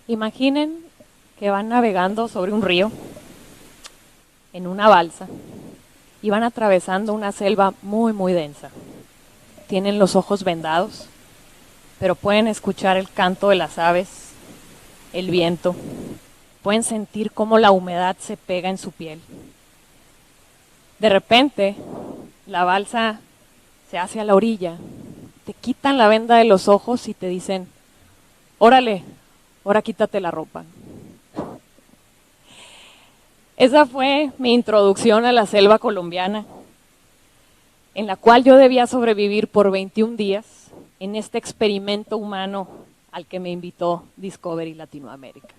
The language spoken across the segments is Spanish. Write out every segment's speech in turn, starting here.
Imaginen que van navegando sobre un río en una balsa y van atravesando una selva muy, muy densa. Tienen los ojos vendados, pero pueden escuchar el canto de las aves, el viento, pueden sentir cómo la humedad se pega en su piel. De repente, la balsa se hace a la orilla, te quitan la venda de los ojos y te dicen, órale, ahora quítate la ropa. Esa fue mi introducción a la selva colombiana, en la cual yo debía sobrevivir por 21 días en este experimento humano al que me invitó Discovery Latinoamérica.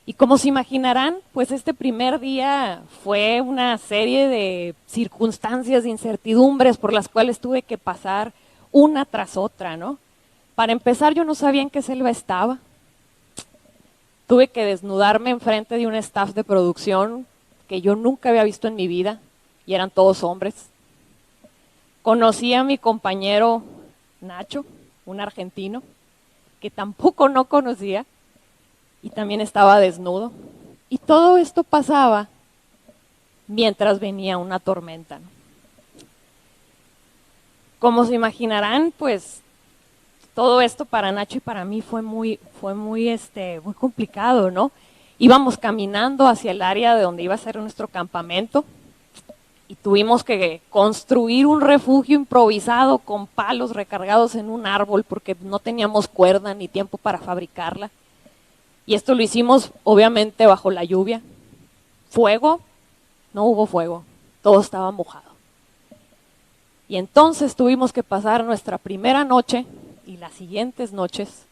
Y como se imaginarán, pues este primer día fue una serie de circunstancias, de incertidumbres por las cuales tuve que pasar una tras otra, ¿no? Para empezar, yo no sabía en qué selva estaba. Tuve que desnudarme enfrente de un staff de producción que yo nunca había visto en mi vida, y eran todos hombres. Conocí a mi compañero Nacho, un argentino, que tampoco no conocía, y también estaba desnudo. Y todo esto pasaba mientras venía una tormenta, ¿no? Como se imaginarán, pues todo esto para Nacho y para mí fue muy complicado, ¿no? Íbamos caminando hacia el área de donde iba a ser nuestro campamento y tuvimos que construir un refugio improvisado con palos recargados en un árbol porque no teníamos cuerda ni tiempo para fabricarla. Y esto lo hicimos obviamente bajo la lluvia. Fuego, no hubo fuego, todo estaba mojado. Y entonces tuvimos que pasar nuestra primera noche y las siguientes noches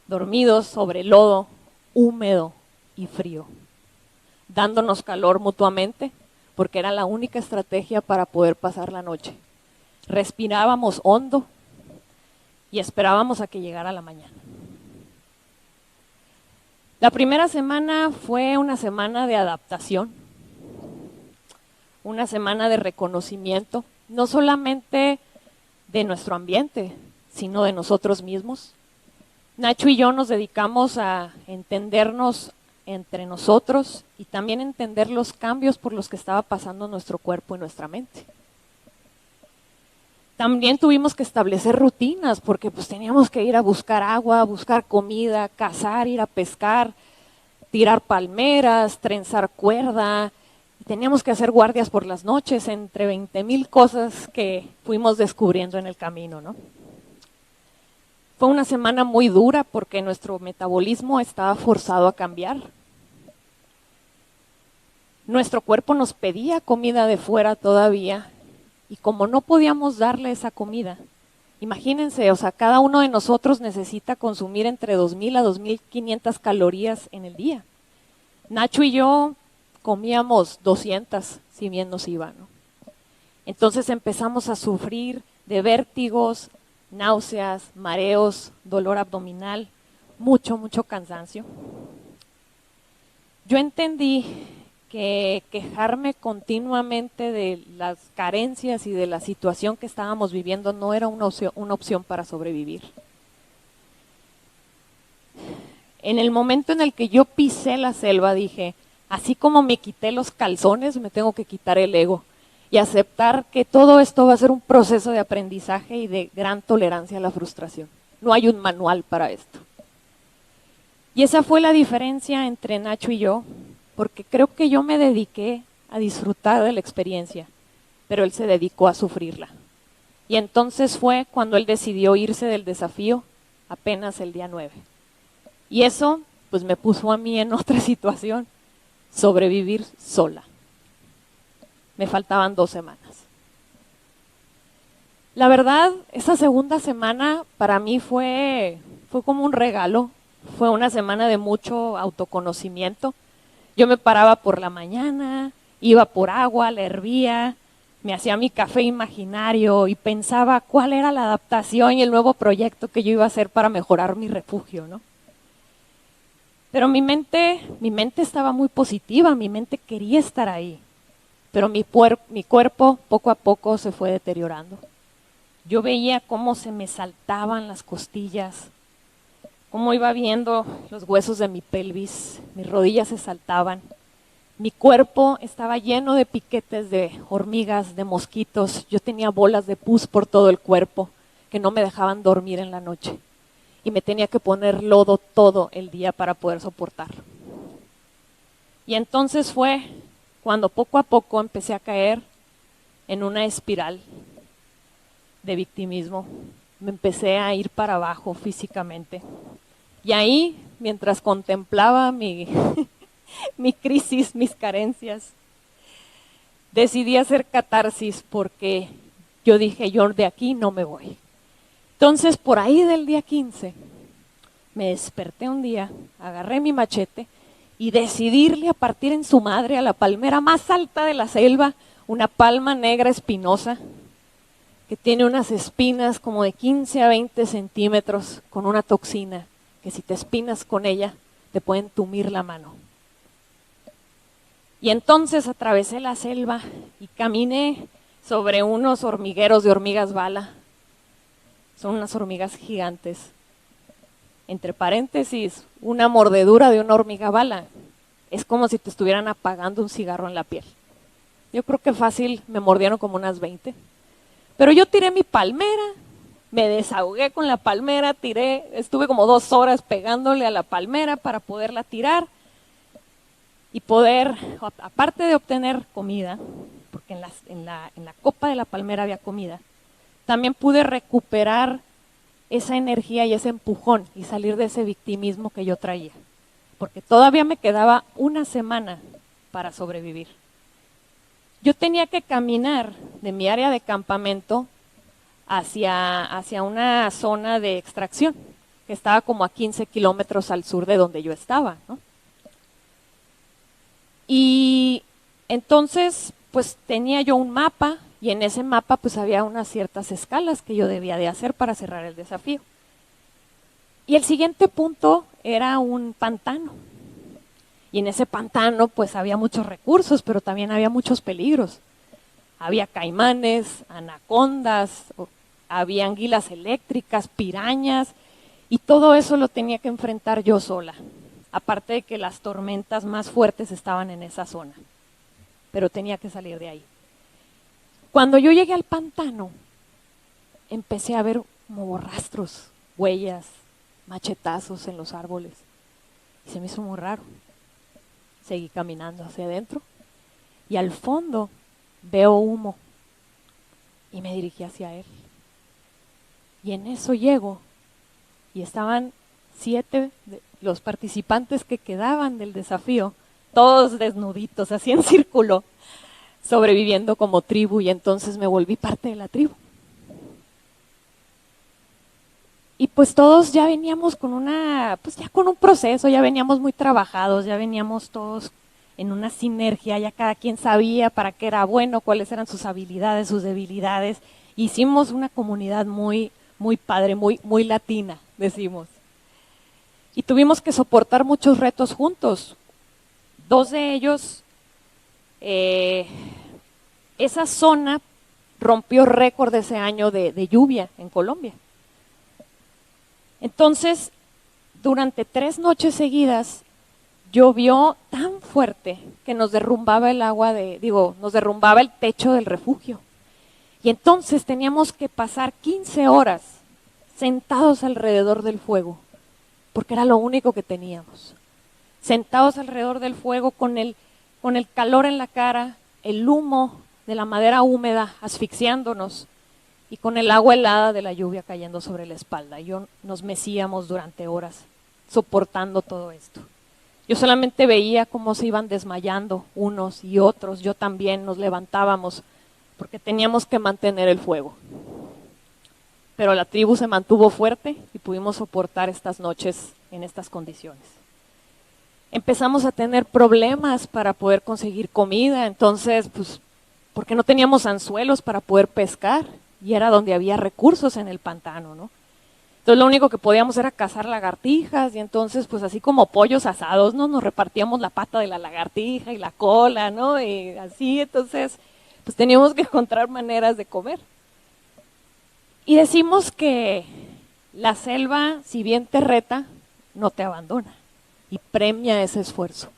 dormidos sobre lodo húmedo y frío, dándonos calor mutuamente, porque era la única estrategia para poder pasar la noche. Respirábamos hondo y esperábamos a que llegara la mañana. La primera semana fue una semana de adaptación, una semana de reconocimiento, no solamente de nuestro ambiente, sino de nosotros mismos. Nacho y yo nos dedicamos a entendernos entre nosotros y también entender los cambios por los que estaba pasando nuestro cuerpo y nuestra mente. También tuvimos que establecer rutinas porque pues teníamos que ir a buscar agua, buscar comida, cazar, ir a pescar, tirar palmeras, trenzar cuerda. Teníamos que hacer guardias por las noches, entre 20,000 cosas que fuimos descubriendo en el camino, ¿no? Fue una semana muy dura porque nuestro metabolismo estaba forzado a cambiar. Nuestro cuerpo nos pedía comida de fuera todavía y como no podíamos darle esa comida, imagínense, o sea, cada uno de nosotros necesita consumir entre 2,000 a 2,500 calorías en el día. Nacho y yo comíamos 200, si bien nos iba, ¿no? Entonces empezamos a sufrir de vértigos, náuseas, mareos, dolor abdominal, mucho cansancio. Yo entendí que quejarme continuamente de las carencias y de la situación que estábamos viviendo no era una opción para sobrevivir. En el momento en el que yo pisé la selva dije, así como me quité los calzones, me tengo que quitar el ego y aceptar que todo esto va a ser un proceso de aprendizaje y de gran tolerancia a la frustración. No hay un manual para esto. Y esa fue la diferencia entre Nacho y yo, porque creo que yo me dediqué a disfrutar de la experiencia, pero él se dedicó a sufrirla. Y entonces fue cuando él decidió irse del desafío apenas el día 9. Y eso pues me puso a mí en otra situación, sobrevivir sola. Me faltaban 2 semanas. La verdad, esa segunda semana para mí fue como un regalo. Fue una semana de mucho autoconocimiento. Yo me paraba por la mañana, iba por agua, la hervía, me hacía mi café imaginario y pensaba cuál era la adaptación y el nuevo proyecto que yo iba a hacer para mejorar mi refugio, ¿no? Pero mi mente estaba muy positiva, mi mente quería estar ahí, pero mi cuerpo poco a poco se fue deteriorando. Yo veía cómo se me saltaban las costillas, cómo iba viendo los huesos de mi pelvis, mis rodillas se saltaban. Mi cuerpo estaba lleno de piquetes de hormigas, de mosquitos. Yo tenía bolas de pus por todo el cuerpo que no me dejaban dormir en la noche. Y me tenía que poner lodo todo el día para poder soportarlo. Y entonces fue cuando poco a poco empecé a caer en una espiral de victimismo. Me empecé a ir para abajo físicamente. Y ahí, mientras contemplaba mi crisis, mis carencias, decidí hacer catarsis porque yo dije, yo de aquí no me voy. Entonces, por ahí del día 15, me desperté un día, agarré mi machete y decidí irle a partir en su madre a la palmera más alta de la selva, una palma negra espinosa, que tiene unas espinas como de 15 a 20 centímetros con una toxina, que si te espinas con ella, te pueden tumir la mano. Y entonces atravesé la selva y caminé sobre unos hormigueros de hormigas bala. Son unas hormigas gigantes. Entre paréntesis, una mordedura de una hormiga bala es como si te estuvieran apagando un cigarro en la piel. Yo creo que fácil me mordieron como unas 20. Pero yo tiré mi palmera, me desahogué con la palmera, estuve como 2 horas pegándole a la palmera para poderla tirar y poder, aparte de obtener comida, porque en la copa de la palmera había comida, también pude recuperar esa energía y ese empujón y salir de ese victimismo que yo traía, porque todavía me quedaba una semana para sobrevivir. Yo tenía que caminar de mi área de campamento hacia una zona de extracción, que estaba como a 15 kilómetros al sur de donde yo estaba, ¿no? Y entonces, pues tenía yo un mapa, y en ese mapa pues había unas ciertas escalas que yo debía de hacer para cerrar el desafío. Y el siguiente punto era un pantano. Y en ese pantano pues había muchos recursos, pero también había muchos peligros. Había caimanes, anacondas, había anguilas eléctricas, pirañas, y todo eso lo tenía que enfrentar yo sola. Aparte de que las tormentas más fuertes estaban en esa zona. Pero tenía que salir de ahí. Cuando yo llegué al pantano, empecé a ver como rastros, huellas, machetazos en los árboles. Y se me hizo muy raro. Seguí caminando hacia adentro y al fondo veo humo y me dirigí hacia él. Y en eso llego y estaban 7 de los participantes que quedaban del desafío, todos desnuditos, así en círculo, sobreviviendo como tribu, y entonces me volví parte de la tribu. Y pues todos ya veníamos con con un proceso, ya veníamos muy trabajados, ya veníamos todos en una sinergia, ya cada quien sabía para qué era bueno, cuáles eran sus habilidades, sus debilidades. Hicimos una comunidad muy, muy padre, muy, muy latina, decimos. Y tuvimos que soportar muchos retos juntos. 2 de ellos, esa zona rompió récord ese año de lluvia en Colombia. Entonces, durante 3 noches seguidas, llovió tan fuerte que nos derrumbaba nos derrumbaba el techo del refugio. Y entonces teníamos que pasar 15 horas sentados alrededor del fuego, porque era lo único que teníamos. Sentados alrededor del fuego con el calor en la cara, el humo de la madera húmeda asfixiándonos y con el agua helada de la lluvia cayendo sobre la espalda. Nos mecíamos durante horas soportando todo esto. Yo solamente veía cómo se iban desmayando unos y otros. Yo también nos levantábamos porque teníamos que mantener el fuego. Pero la tribu se mantuvo fuerte y pudimos soportar estas noches en estas condiciones. Empezamos a tener problemas para poder conseguir comida, entonces, pues, porque no teníamos anzuelos para poder pescar, y era donde había recursos en el pantano, ¿no? Entonces lo único que podíamos era cazar lagartijas y entonces pues así como pollos asados, ¿no? Nos repartíamos la pata de la lagartija y la cola, ¿no? Y así, entonces pues teníamos que encontrar maneras de comer. Y decimos que la selva, si bien te reta, no te abandona y premia ese esfuerzo.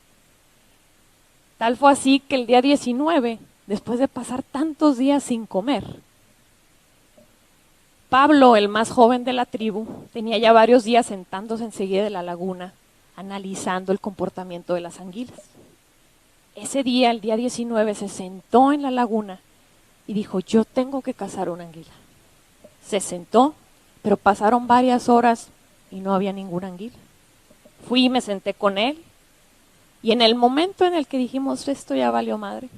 Tal fue así que el día 19, después de pasar tantos días sin comer, Pablo, el más joven de la tribu, tenía ya varios días sentándose enseguida de la laguna, analizando el comportamiento de las anguilas. Ese día, el día 19, se sentó en la laguna y dijo, yo tengo que cazar una anguila. Se sentó, pero pasaron varias horas y no había ninguna anguila. Fui y me senté con él, y en el momento en el que dijimos, esto ya valió madre,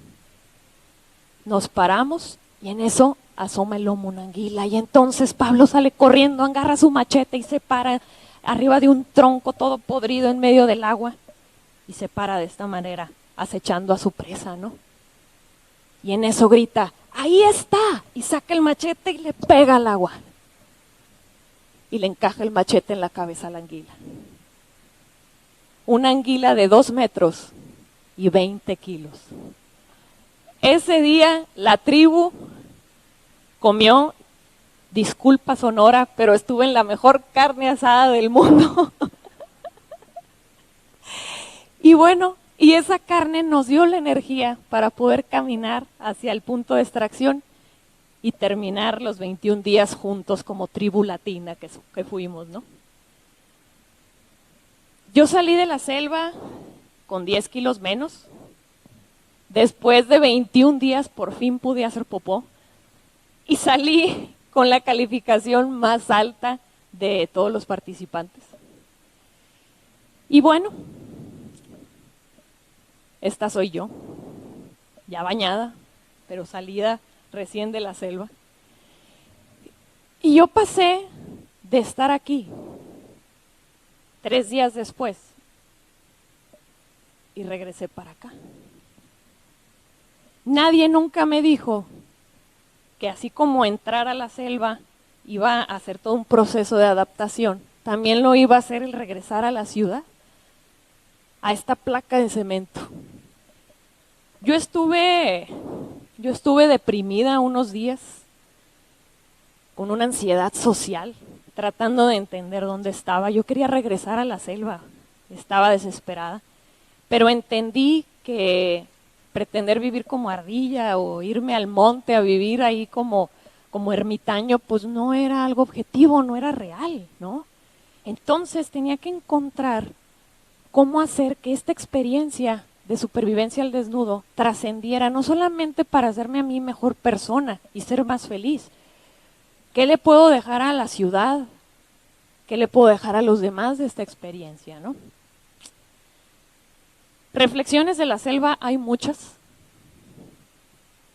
nos paramos y en eso asoma el lomo una anguila. Y entonces Pablo sale corriendo, agarra su machete y se para arriba de un tronco todo podrido en medio del agua. Y se para de esta manera, acechando a su presa, ¿no? Y en eso grita, ¡ahí está! Y saca el machete y le pega al agua. Y le encaja el machete en la cabeza a la anguila. Una anguila de 2 metros y 20 kilos. Ese día la tribu comió, disculpa Sonora, pero estuve en la mejor carne asada del mundo. Y bueno, y esa carne nos dio la energía para poder caminar hacia el punto de extracción y terminar los 21 días juntos como tribu latina que fuimos, ¿no? Yo salí de la selva con 10 kilos menos. Después de 21 días por fin pude hacer popó y salí con la calificación más alta de todos los participantes. Y bueno, esta soy yo, ya bañada, pero salida recién de la selva. Y yo pasé de estar aquí 3 días después y regresé para acá. Nadie nunca me dijo que así como entrar a la selva iba a hacer todo un proceso de adaptación, también lo iba a hacer el regresar a la ciudad, a esta placa de cemento. Yo estuve deprimida unos días, con una ansiedad social, tratando de entender dónde estaba. Yo quería regresar a la selva, estaba desesperada, pero entendí que pretender vivir como ardilla o irme al monte a vivir ahí como ermitaño, pues no era algo objetivo, no era real, ¿no? Entonces tenía que encontrar cómo hacer que esta experiencia de supervivencia al desnudo trascendiera, no solamente para hacerme a mí mejor persona y ser más feliz. ¿Qué le puedo dejar a la ciudad? ¿Qué le puedo dejar a los demás de esta experiencia, no? Reflexiones de la selva hay muchas,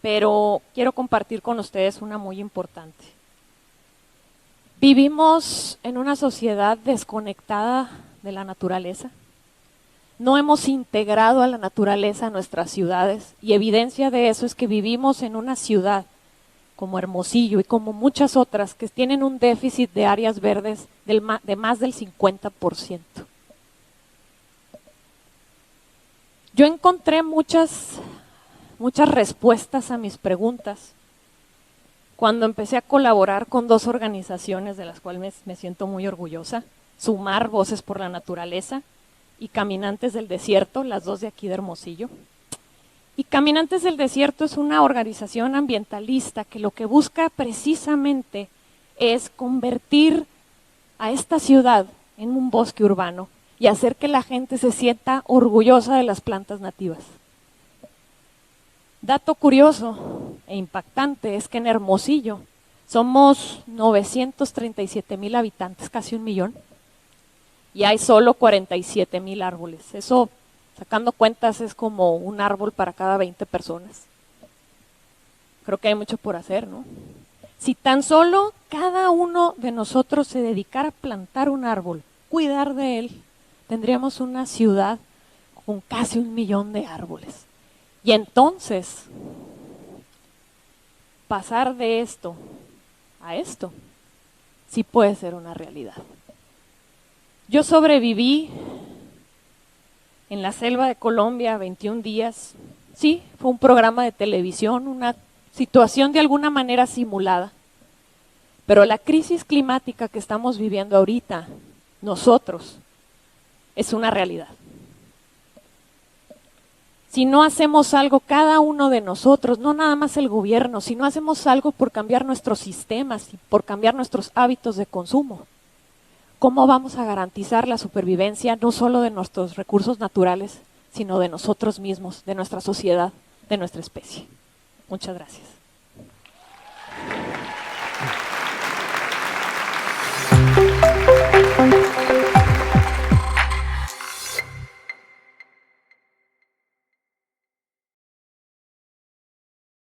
pero quiero compartir con ustedes una muy importante. Vivimos en una sociedad desconectada de la naturaleza. No hemos integrado a la naturaleza a nuestras ciudades y evidencia de eso es que vivimos en una ciudad como Hermosillo y como muchas otras que tienen un déficit de áreas verdes de más del 50%. Yo encontré muchas respuestas a mis preguntas cuando empecé a colaborar con 2 organizaciones de las cuales me siento muy orgullosa, Sumar Voces por la Naturaleza y Caminantes del Desierto, las 2 de aquí de Hermosillo. Y Caminantes del Desierto es una organización ambientalista que lo que busca precisamente es convertir a esta ciudad en un bosque urbano y hacer que la gente se sienta orgullosa de las plantas nativas. Dato curioso e impactante es que en Hermosillo somos 937,000 habitantes, casi 1 millón, y hay solo 47,000 árboles. Eso, sacando cuentas, es como un árbol para cada 20 personas. Creo que hay mucho por hacer, ¿no? Si tan solo cada uno de nosotros se dedicara a plantar un árbol, cuidar de él, tendríamos una ciudad con casi 1 millón de árboles. Y entonces, pasar de esto a esto sí puede ser una realidad. Yo sobreviví en la selva de Colombia 21 días. Sí, fue un programa de televisión, una situación de alguna manera simulada. Pero la crisis climática que estamos viviendo ahorita, nosotros, es una realidad. Si no hacemos algo, cada uno de nosotros, no nada más el gobierno, si no hacemos algo por cambiar nuestros sistemas y por cambiar nuestros hábitos de consumo, ¿cómo vamos a garantizar la supervivencia no solo de nuestros recursos naturales, sino de nosotros mismos, de nuestra sociedad, de nuestra especie? Muchas gracias.